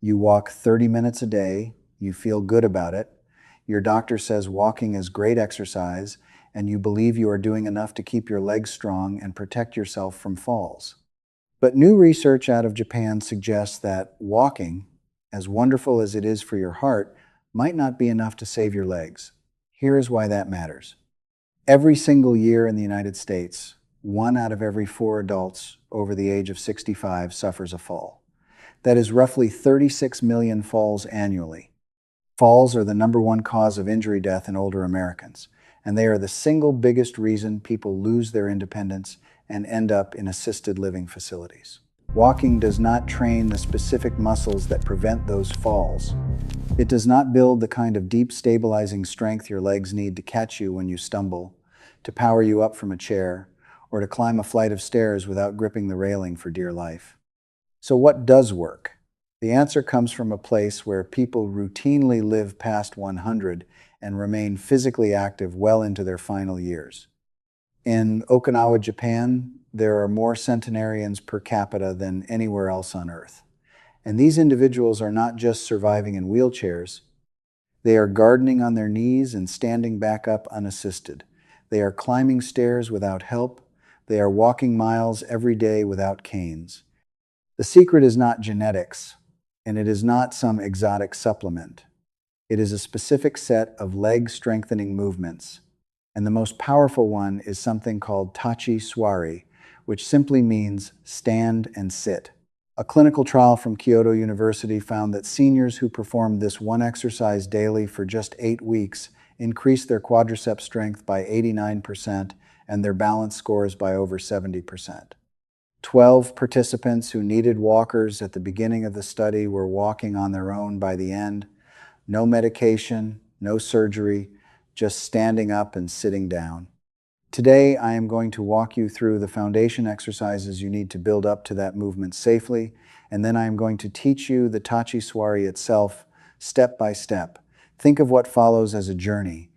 You walk 30 minutes a day, you feel good about it, your doctor says walking is great exercise, and you believe you are doing enough to keep your legs strong and protect yourself from falls. But new research out of Japan suggests that walking, as wonderful as it is for your heart, might not be enough to save your legs. Here is why that matters. Every single year in the United States, 1 out of every 4 adults over the age of 65 suffers a fall. That is roughly 36 million falls annually. Falls are the #1 cause of injury death in older Americans, and they are the single biggest reason people lose their independence and end up in assisted living facilities. Walking does not train the specific muscles that prevent those falls. It does not build the kind of deep stabilizing strength your legs need to catch you when you stumble, to power you up from a chair, or to climb a flight of stairs without gripping the railing for dear life. So what does work? The answer comes from a place where people routinely live past 100 and remain physically active well into their final years. In Okinawa, Japan, there are more centenarians per capita than anywhere else on Earth. And these individuals are not just surviving in wheelchairs. They are gardening on their knees and standing back up unassisted. They are climbing stairs without help. They are walking miles every day without canes. The secret is not genetics, and it is not some exotic supplement. It is a specific set of leg-strengthening movements. And the most powerful one is something called Tachi Suari, which simply means stand and sit. A clinical trial from Kyoto University found that seniors who performed this one exercise daily for just 8 weeks increased their quadricep strength by 89% and their balance scores by over 70%. 12 participants who needed walkers at the beginning of the study were walking on their own by the end. No medication, no surgery, just standing up and sitting down. Today, I am going to walk you through the foundation exercises you need to build up to that movement safely, and then I am going to teach you the Tachi Suari itself, step by step. Think of what follows as a journey.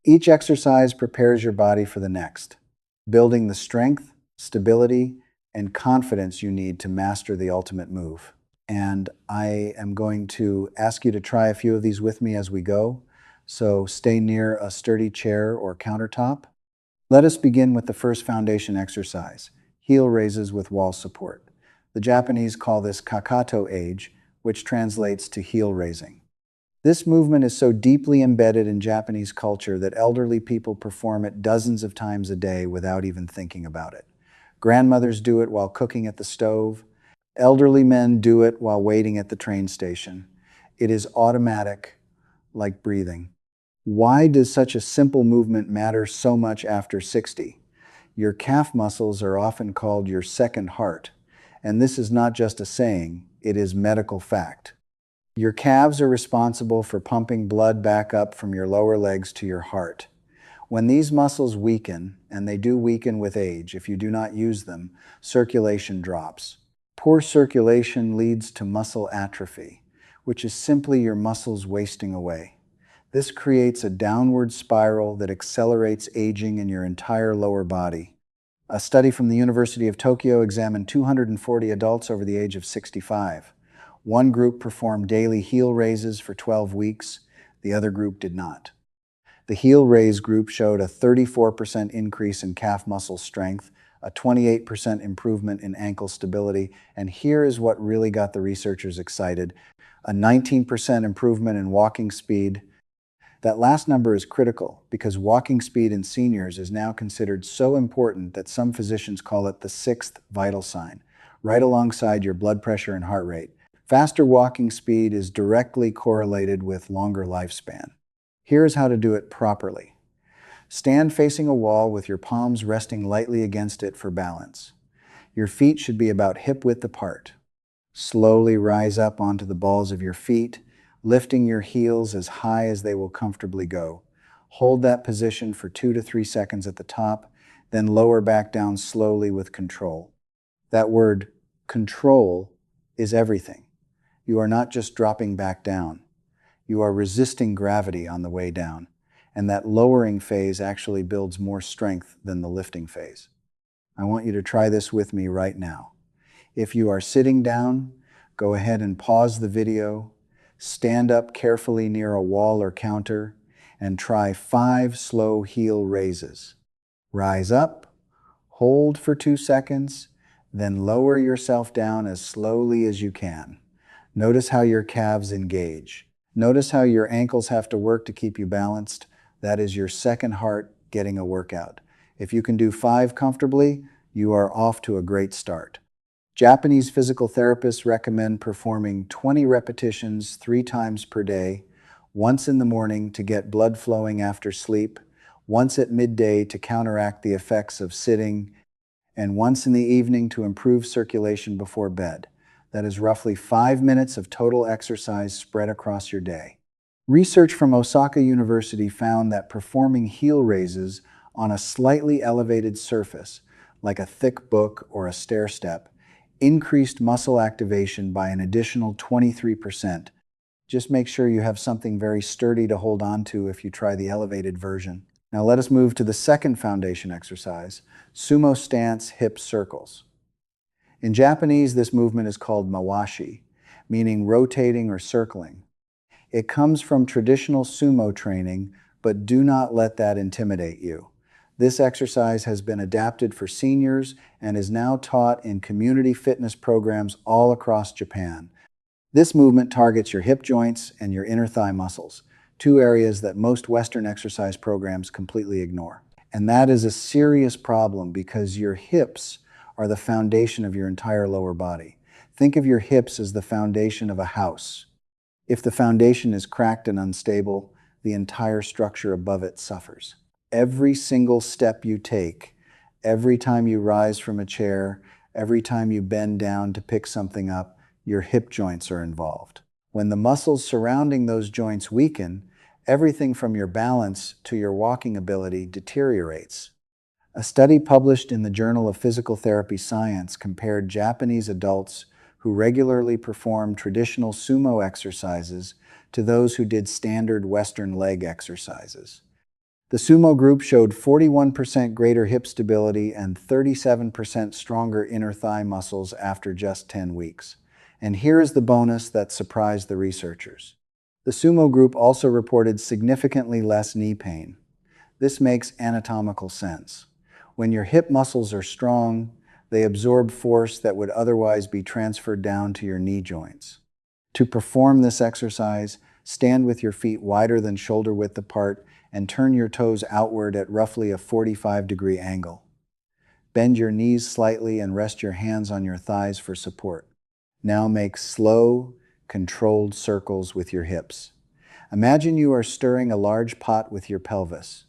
Each exercise prepares your body for the next, building the strength, stability, and confidence you need to master the ultimate move. And I am going to ask you to try a few of these with me as we go, so stay near a sturdy chair or countertop. Let us begin with the first foundation exercise, heel raises with wall support. The Japanese call this kakato age, which translates to heel raising. This movement is so deeply embedded in Japanese culture that elderly people perform it dozens of times a day without even thinking about it. Grandmothers do it while cooking at the stove. Elderly men do it while waiting at the train station. It is automatic, like breathing. Why does such a simple movement matter so much after 60? Your calf muscles are often called your second heart, and this is not just a saying, it is medical fact. Your calves are responsible for pumping blood back up from your lower legs to your heart. When these muscles weaken, and they do weaken with age if you do not use them, circulation drops. Poor circulation leads to muscle atrophy, which is simply your muscles wasting away. This creates a downward spiral that accelerates aging in your entire lower body. A study from the University of Tokyo examined 240 adults over the age of 65. One group performed daily heel raises for 12 weeks, the other group did not. The heel raise group showed a 34% increase in calf muscle strength, a 28% improvement in ankle stability, and here is what really got the researchers excited, a 19% improvement in walking speed. That last number is critical because walking speed in seniors is now considered so important that some physicians call it the sixth vital sign, right alongside your blood pressure and heart rate. Faster walking speed is directly correlated with longer lifespan. Here's how to do it properly. Stand facing a wall with your palms resting lightly against it for balance. Your feet should be about hip-width apart. Slowly rise up onto the balls of your feet, lifting your heels as high as they will comfortably go. Hold that position for 2 to 3 seconds at the top, then lower back down slowly with control. That word, control, is everything. You are not just dropping back down. You are resisting gravity on the way down, and that lowering phase actually builds more strength than the lifting phase. I want you to try this with me right now. If you are sitting down, Go ahead and pause the video, stand up carefully near a wall or counter, and try 5 slow heel raises. Rise up, hold for 2 seconds, then lower yourself down as slowly as you can. Notice how your calves engage. Notice how your ankles have to work to keep you balanced. That is your second heart getting a workout. If you can do 5 comfortably, you are off to a great start. Japanese physical therapists recommend performing 20 repetitions 3 times per day, once in the morning to get blood flowing after sleep, once at midday to counteract the effects of sitting, and once in the evening to improve circulation before bed. That is roughly 5 minutes of total exercise spread across your day. Research from Osaka University found that performing heel raises on a slightly elevated surface, like a thick book or a stair step, increased muscle activation by an additional 23%. Just make sure you have something very sturdy to hold on to if you try the elevated version. Now let us move to the second foundation exercise, sumo stance hip circles. In Japanese, this movement is called mawashi, meaning rotating or circling. It comes from traditional sumo training, but do not let that intimidate you. This exercise has been adapted for seniors and is now taught in community fitness programs all across Japan. This movement targets your hip joints and your inner thigh muscles, 2 areas that most Western exercise programs completely ignore. And that is a serious problem because your hips are the foundation of your entire lower body. Think of your hips as the foundation of a house. If the foundation is cracked and unstable, the entire structure above it suffers. Every single step you take, every time you rise from a chair, every time you bend down to pick something up, your hip joints are involved. When the muscles surrounding those joints weaken, everything from your balance to your walking ability deteriorates. A study published in the Journal of Physical Therapy Science compared Japanese adults who regularly performed traditional sumo exercises to those who did standard Western leg exercises. The sumo group showed 41% greater hip stability and 37% stronger inner thigh muscles after just 10 weeks. And here is the bonus that surprised the researchers. The sumo group also reported significantly less knee pain. This makes anatomical sense. When your hip muscles are strong, they absorb force that would otherwise be transferred down to your knee joints. To perform this exercise, stand with your feet wider than shoulder width apart and turn your toes outward at roughly a 45-degree angle. Bend your knees slightly and rest your hands on your thighs for support. Now make slow, controlled circles with your hips. Imagine you are stirring a large pot with your pelvis.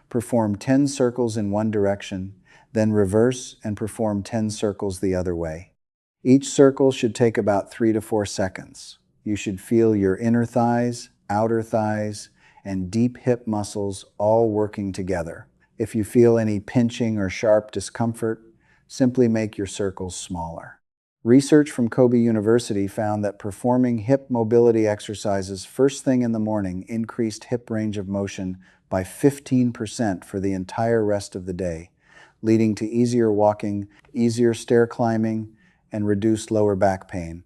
Perform 10 circles in one direction, then reverse and perform 10 circles the other way. Each circle should take about 3 to 4 seconds. You should feel your inner thighs, outer thighs, and deep hip muscles all working together. If you feel any pinching or sharp discomfort, simply make your circles smaller. Research from Kobe University found that performing hip mobility exercises first thing in the morning increased hip range of motion by 15% for the entire rest of the day, leading to easier walking, easier stair climbing, and reduced lower back pain.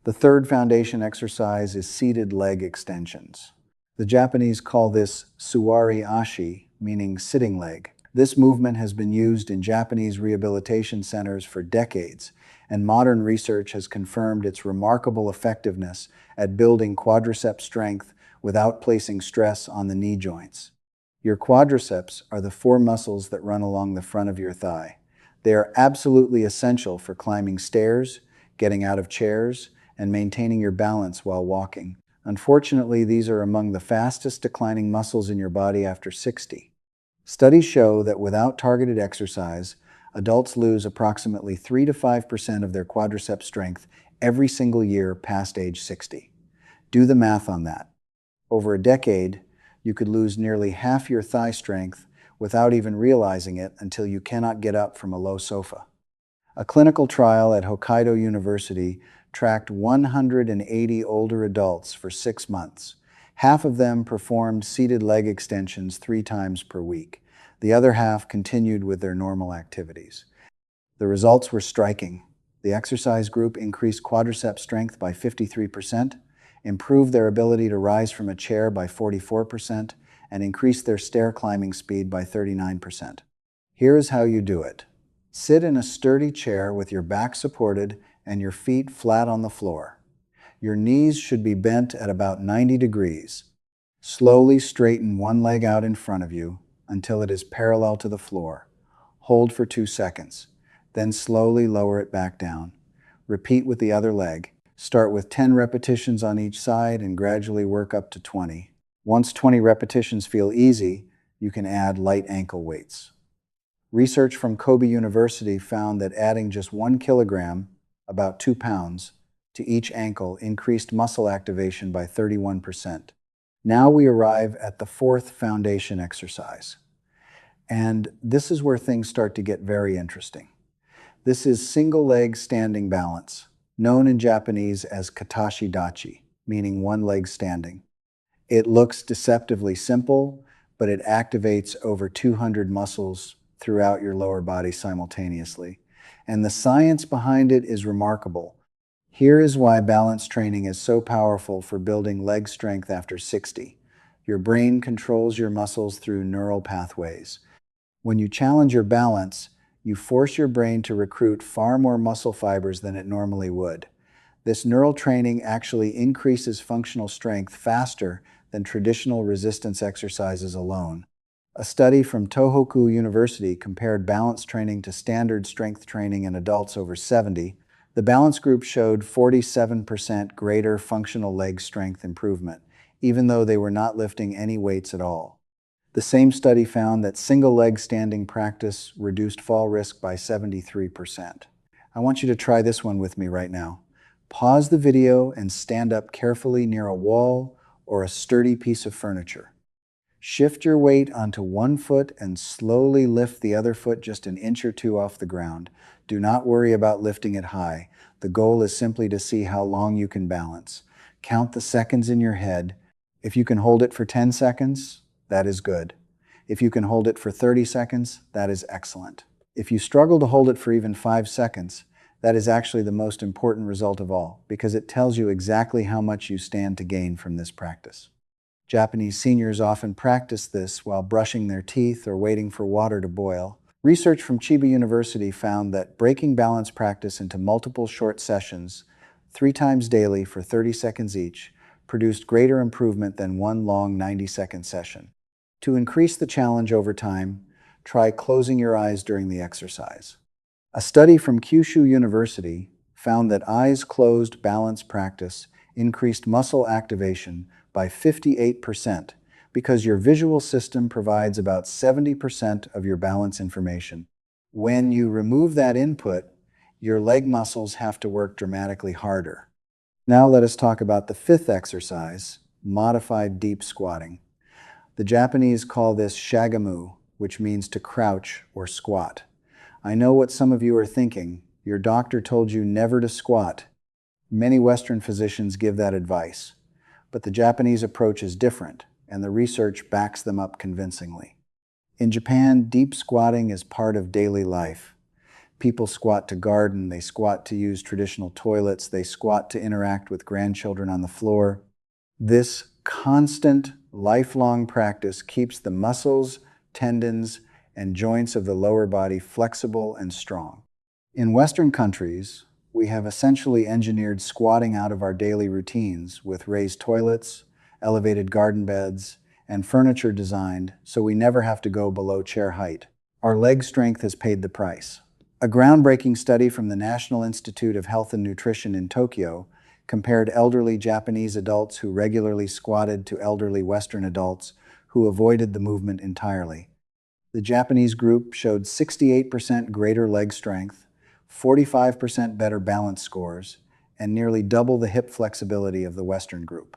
The third foundation exercise is seated leg extensions. The Japanese call this Suari Ashi, meaning sitting leg. This movement has been used in Japanese rehabilitation centers for decades, and modern research has confirmed its remarkable effectiveness at building quadricep strength without placing stress on the knee joints. Your quadriceps are the 4 muscles that run along the front of your thigh. They are absolutely essential for climbing stairs, getting out of chairs, and maintaining your balance while walking. Unfortunately, these are among the fastest declining muscles in your body after 60. Studies show that without targeted exercise, adults lose approximately 3 to 5% of their quadricep strength every single year past age 60. Do the math on that. Over a decade, you could lose nearly half your thigh strength without even realizing it until you cannot get up from a low sofa. A clinical trial at Hokkaido University tracked 180 older adults for 6 months. Half of them performed seated leg extensions 3 times per week. The other half continued with their normal activities. The results were striking. The exercise group increased quadricep strength by 53%, improved their ability to rise from a chair by 44%, and increased their stair climbing speed by 39%. Here is how you do it. Sit in a sturdy chair with your back supported and your feet flat on the floor. Your knees should be bent at about 90 degrees. Slowly straighten one leg out in front of you until it is parallel to the floor. Hold for 2 seconds. Then slowly lower it back down. Repeat with the other leg. Start with 10 repetitions on each side and gradually work up to 20. Once 20 repetitions feel easy, you can add light ankle weights. Research from Kobe University found that adding just 1 kilogram, about 2 pounds, to each ankle increased muscle activation by 31%. Now we arrive at the fourth foundation exercise. And this is where things start to get very interesting. This is single leg standing balance, known in Japanese as katashi dachi, meaning one leg standing. It looks deceptively simple, but it activates over 200 muscles throughout your lower body simultaneously. And the science behind it is remarkable. Here is why balance training is so powerful for building leg strength after 60. Your brain controls your muscles through neural pathways. When you challenge your balance, you force your brain to recruit far more muscle fibers than it normally would. This neural training actually increases functional strength faster than traditional resistance exercises alone. A study from Tohoku University compared balance training to standard strength training in adults over 70. The balance group showed 47% greater functional leg strength improvement, even though they were not lifting any weights at all. The same study found that single leg standing practice reduced fall risk by 73%. I want you to try this one with me right now. Pause the video and stand up carefully near a wall or a sturdy piece of furniture. Shift your weight onto one foot and slowly lift the other foot just an inch or two off the ground. Do not worry about lifting it high. The goal is simply to see how long you can balance. Count the seconds in your head. If you can hold it for 10 seconds, that is good. If you can hold it for 30 seconds, that is excellent. If you struggle to hold it for even 5 seconds, that is actually the most important result of all, because it tells you exactly how much you stand to gain from this practice. Japanese seniors often practice this while brushing their teeth or waiting for water to boil. Research from Chiba University found that breaking balance practice into multiple short sessions, 3 times daily for 30 seconds each, produced greater improvement than one long 90-second session. To increase the challenge over time, try closing your eyes during the exercise. A study from Kyushu University found that eyes closed balance practice increased muscle activation by 58% because your visual system provides about 70% of your balance information. When you remove that input, your leg muscles have to work dramatically harder. Now let us talk about the fifth exercise, modified deep squatting. The Japanese call this shagamu, which means to crouch or squat. I know what some of you are thinking. Your doctor told you never to squat. Many Western physicians give that advice. But the Japanese approach is different, and the research backs them up convincingly. In Japan, deep squatting is part of daily life. People squat to garden, they squat to use traditional toilets, they squat to interact with grandchildren on the floor. This constant, lifelong practice keeps the muscles, tendons, and joints of the lower body flexible and strong. In Western countries, we have essentially engineered squatting out of our daily routines with raised toilets, elevated garden beds, and furniture designed so we never have to go below chair height. Our leg strength has paid the price. A groundbreaking study from the National Institute of Health and Nutrition in Tokyo compared elderly Japanese adults who regularly squatted to elderly Western adults who avoided the movement entirely. The Japanese group showed 68% greater leg strength, 45% better balance scores, and nearly double the hip flexibility of the Western group.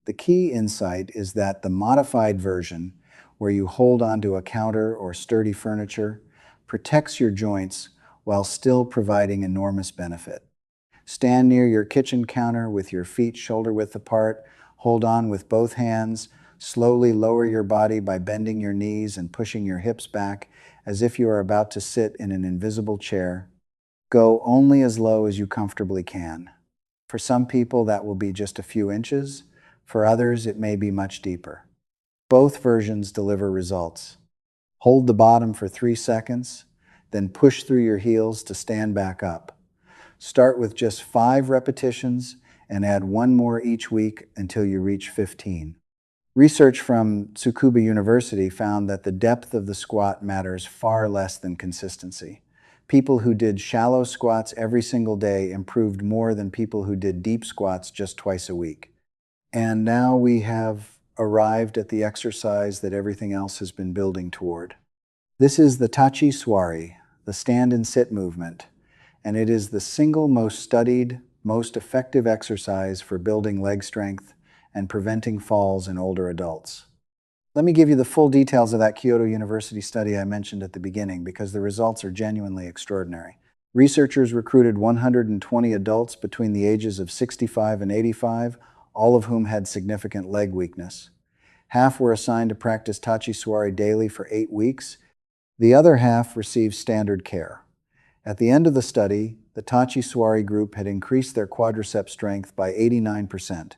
The key insight is that the modified version, where you hold onto a counter or sturdy furniture, protects your joints while still providing enormous benefit. Stand near your kitchen counter with your feet shoulder-width apart, hold on with both hands, slowly lower your body by bending your knees and pushing your hips back as if you are about to sit in an invisible chair. Go only as low as you comfortably can. For some people, that will be just a few inches. For others, it may be much deeper. Both versions deliver results. Hold the bottom for 3 seconds, then push through your heels to stand back up. Start with just 5 repetitions and add one more each week until you reach 15. Research from Tsukuba University found that the depth of the squat matters far less than consistency. People who did shallow squats every single day improved more than people who did deep squats just twice a week. And now we have arrived at the exercise that everything else has been building toward. This is the Tachi Suari, the stand and sit movement, and it is the single most studied, most effective exercise for building leg strength and preventing falls in older adults. Let me give you the full details of that Kyoto University study I mentioned at the beginning because the results are genuinely extraordinary. Researchers recruited 120 adults between the ages of 65 and 85, all of whom had significant leg weakness. Half were assigned to practice Tachi Suari daily for 8 weeks. The other half received standard care. At the end of the study, the Tachi Suari group had increased their quadricep strength by 89%.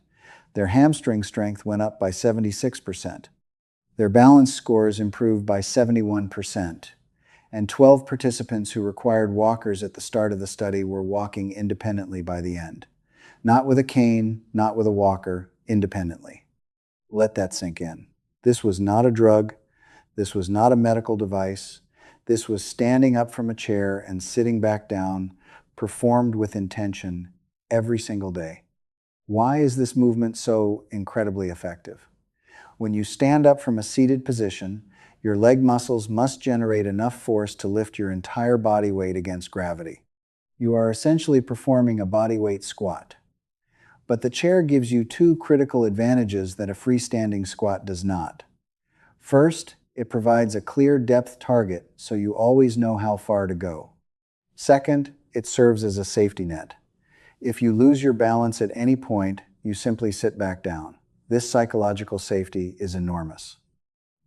Their hamstring strength went up by 76%. Their balance scores improved by 71%. And 12 participants who required walkers at the start of the study were walking independently by the end. Not with a cane, not with a walker, independently. Let that sink in. This was not a drug. This was not a medical device. This was standing up from a chair and sitting back down, performed with intention every single day. Why is this movement so incredibly effective? When you stand up from a seated position, your leg muscles must generate enough force to lift your entire body weight against gravity. You are essentially performing a body weight squat. But the chair gives you 2 critical advantages that a freestanding squat does not. First, it provides a clear depth target so you always know how far to go. Second, it serves as a safety net. If you lose your balance at any point, you simply sit back down. This psychological safety is enormous.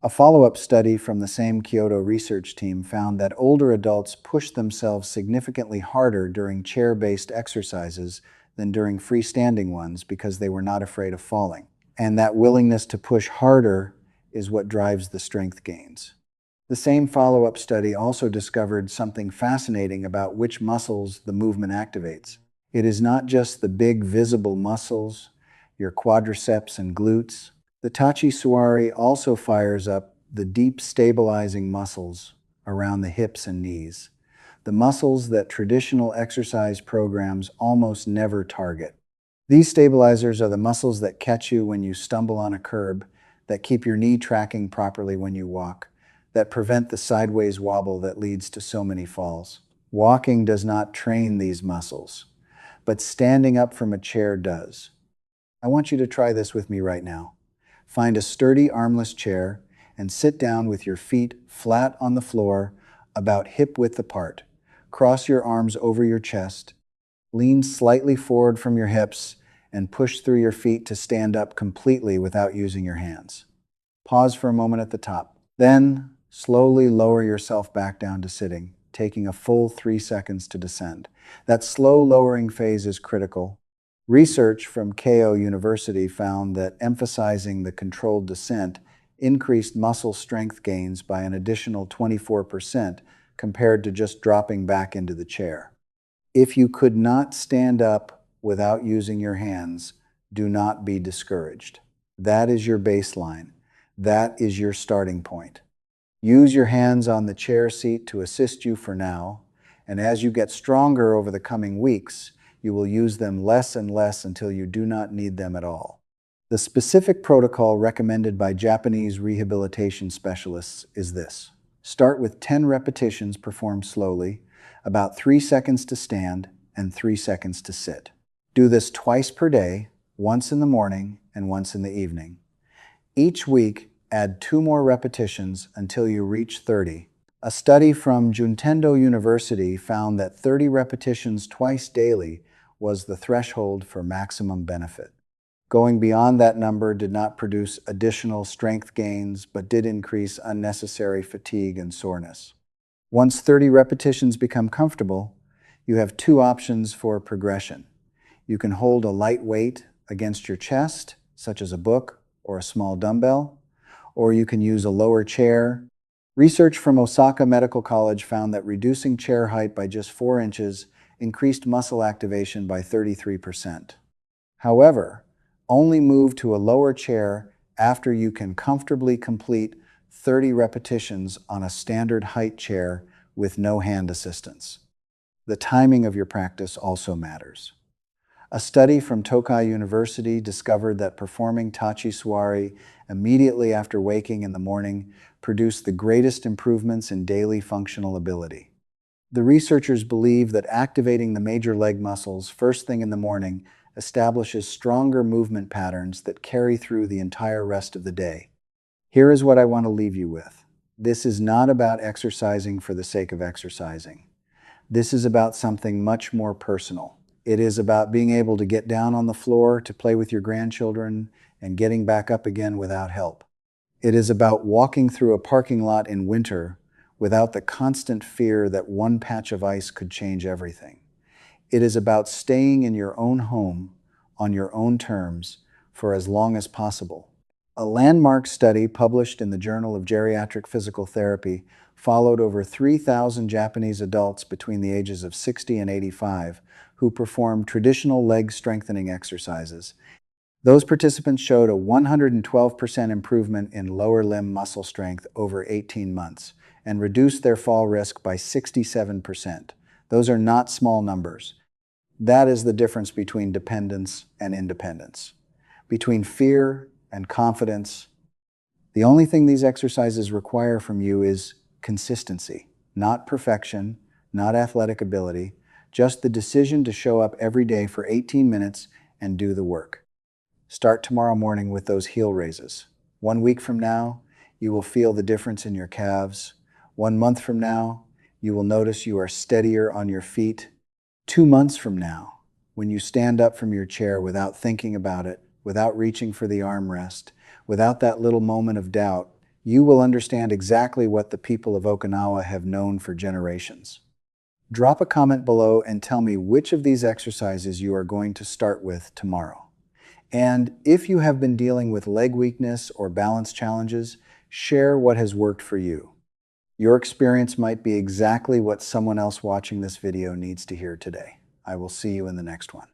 A follow-up study from the same Kyoto research team found that older adults pushed themselves significantly harder during chair-based exercises than during freestanding ones because they were not afraid of falling. And that willingness to push harder is what drives the strength gains. The same follow-up study also discovered something fascinating about which muscles the movement activates. It is not just the big visible muscles, your quadriceps and glutes. The Tachi Suari also fires up the deep stabilizing muscles around the hips and knees, the muscles that traditional exercise programs almost never target. These stabilizers are the muscles that catch you when you stumble on a curb, that keep your knee tracking properly when you walk, that prevent the sideways wobble that leads to so many falls. Walking does not train these muscles, but standing up from a chair does. I want you to try this with me right now. Find a sturdy armless chair and sit down with your feet flat on the floor, about hip width apart. Cross your arms over your chest, lean slightly forward from your hips, and push through your feet to stand up completely without using your hands. Pause for a moment at the top. Then, slowly lower yourself back down to sitting, taking a full 3 seconds to descend. That slow lowering phase is critical. Research from Keio University found that emphasizing the controlled descent increased muscle strength gains by an additional 24% compared to just dropping back into the chair. If you could not stand up without using your hands, do not be discouraged. That is your baseline. That is your starting point. Use your hands on the chair seat to assist you for now, and as you get stronger over the coming weeks, you will use them less and less until you do not need them at all. The specific protocol recommended by Japanese rehabilitation specialists is this. Start with 10 repetitions performed slowly, about 3 seconds to stand and 3 seconds to sit. Do this twice per day, once in the morning and once in the evening. Each week, add 2 more repetitions until you reach 30. A study from Juntendo University found that 30 repetitions twice daily was the threshold for maximum benefit. Going beyond that number did not produce additional strength gains, but did increase unnecessary fatigue and soreness. Once 30 repetitions become comfortable, You have two options for progression. You can hold a light weight against your chest, such as a book or a small dumbbell, or you can use a lower chair. Research from Osaka Medical College found that reducing chair height by just 4 inches increased muscle activation by 33%. However, only move to a lower chair after you can comfortably complete 30 repetitions on a standard height chair with no hand assistance. The timing of your practice also matters. A study from Tokai University discovered that performing Tachi Suari immediately after waking in the morning produced the greatest improvements in daily functional ability. The researchers believe that activating the major leg muscles first thing in the morning establishes stronger movement patterns that carry through the entire rest of the day. Here is what I want to leave you with. This is not about exercising for the sake of exercising. This is about something much more personal. It is about being able to get down on the floor to play with your grandchildren and getting back up again without help. It is about walking through a parking lot in winter without the constant fear that one patch of ice could change everything. It is about staying in your own home on your own terms for as long as possible. A landmark study published in the Journal of Geriatric Physical Therapy followed over 3,000 Japanese adults between the ages of 60 and 85 who performed traditional leg strengthening exercises. Those participants showed a 112% improvement in lower limb muscle strength over 18 months and reduced their fall risk by 67%. Those are not small numbers. That is the difference between dependence and independence, between fear and confidence. The only thing these exercises require from you is consistency, not perfection, not athletic ability, just the decision to show up every day for 18 minutes and do the work. Start tomorrow morning with those heel raises. 1 week from now, you will feel the difference in your calves. 1 month from now, you will notice you are steadier on your feet. 2 months from now, when you stand up from your chair without thinking about it, without reaching for the armrest, without that little moment of doubt, you will understand exactly what the people of Okinawa have known for generations. Drop a comment below and tell me which of these exercises you are going to start with tomorrow. And if you have been dealing with leg weakness or balance challenges, share what has worked for you. Your experience might be exactly what someone else watching this video needs to hear today. I will see you in the next one.